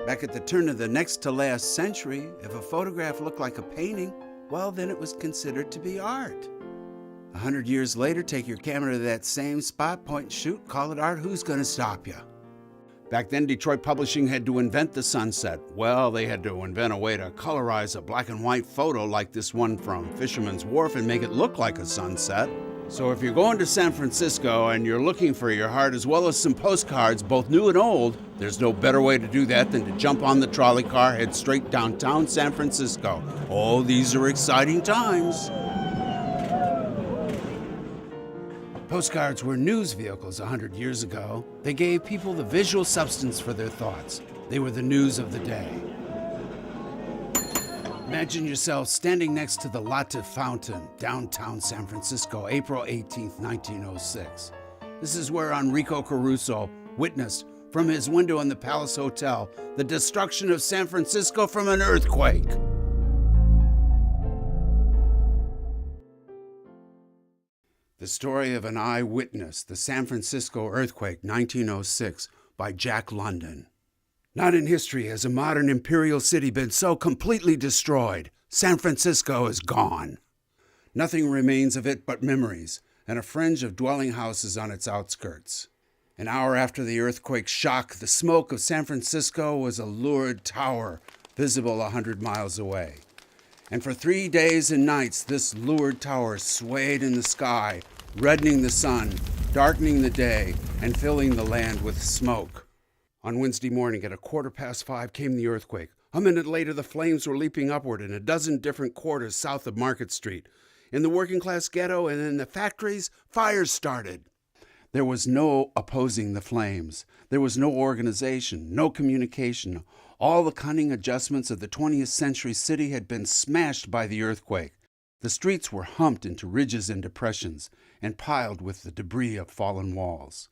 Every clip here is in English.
Back at the turn of the next to last century, if a photograph looked like a painting, well, then it was considered to be art. 100 years later, take your camera to that same spot, point and shoot, call it art, who's going to stop you? Back then, Detroit Publishing had to invent the sunset. Well, they had to invent a way to colorize a black and white photo like this one from Fisherman's Wharf and make it look like a sunset. So if you're going to San Francisco and you're looking for your heart as well as some postcards, both new and old, there's no better way to do that than to jump on the trolley car, head straight downtown San Francisco. Oh, these are exciting times. Postcards were news vehicles 100 years ago. They gave people the visual substance for their thoughts. They were the news of the day. Imagine yourself standing next to the Latte Fountain, downtown San Francisco, April 18, 1906. This is where Enrico Caruso witnessed from his window in the Palace Hotel the destruction of San Francisco from an earthquake. The story of an eyewitness, the San Francisco earthquake, 1906, by Jack London. Not in history has a modern imperial city been so completely destroyed. San Francisco is gone. Nothing remains of it but memories and a fringe of dwelling houses on its outskirts. An hour after the earthquake's shock, the smoke of San Francisco was a lurid tower visible 100 miles away. And for 3 days and nights, this lurid tower swayed in the sky, reddening the sun, darkening the day, and filling the land with smoke. On Wednesday morning at 5:15 came the earthquake. A minute later, the flames were leaping upward in a dozen different quarters south of Market Street. In the working-class ghetto and in the factories, fires started. There was no opposing the flames. There was no organization, no communication. All the cunning adjustments of the 20th century city had been smashed by the earthquake. The streets were humped into ridges and depressions and piled with the debris of fallen walls.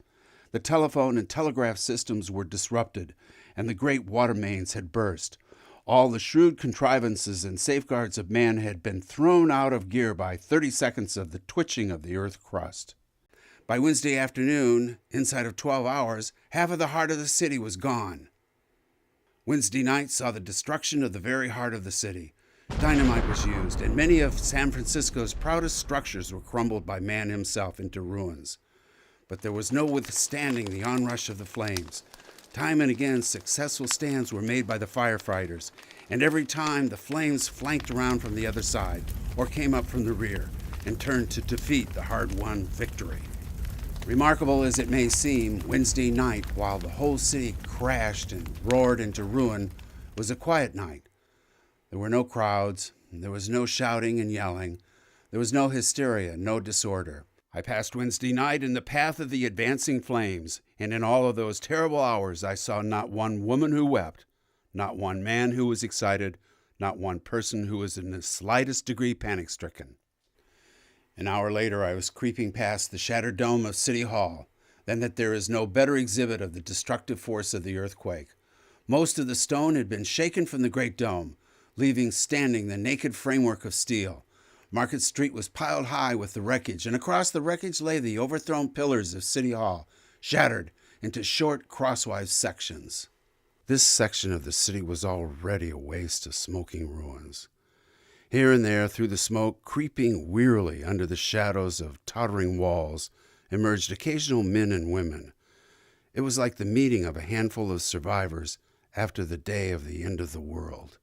The telephone and telegraph systems were disrupted, and the great water mains had burst. All the shrewd contrivances and safeguards of man had been thrown out of gear by 30 seconds of the twitching of the earth crust. By Wednesday afternoon, inside of 12 hours, half of the heart of the city was gone. Wednesday night saw the destruction of the very heart of the city. Dynamite was used, and many of San Francisco's proudest structures were crumbled by man himself into ruins. But there was no withstanding the onrush of the flames. Time and again, successful stands were made by the firefighters, and every time the flames flanked around from the other side or came up from the rear and turned to defeat the hard-won victory. Remarkable as it may seem, Wednesday night, while the whole city crashed and roared into ruin, was a quiet night. There were no crowds, there was no shouting and yelling, there was no hysteria, no disorder. I passed Wednesday night in the path of the advancing flames, and in all of those terrible hours I saw not one woman who wept, not one man who was excited, not one person who was in the slightest degree panic-stricken. An hour later, I was creeping past the shattered dome of City Hall, then that there is no better exhibit of the destructive force of the earthquake. Most of the stone had been shaken from the great dome, leaving standing the naked framework of steel. Market Street was piled high with the wreckage, and across the wreckage lay the overthrown pillars of City Hall, shattered into short, crosswise sections. This section of the city was already a waste of smoking ruins. Here and there, through the smoke, creeping wearily under the shadows of tottering walls, emerged occasional men and women. It was like the meeting of a handful of survivors after the day of the end of the world.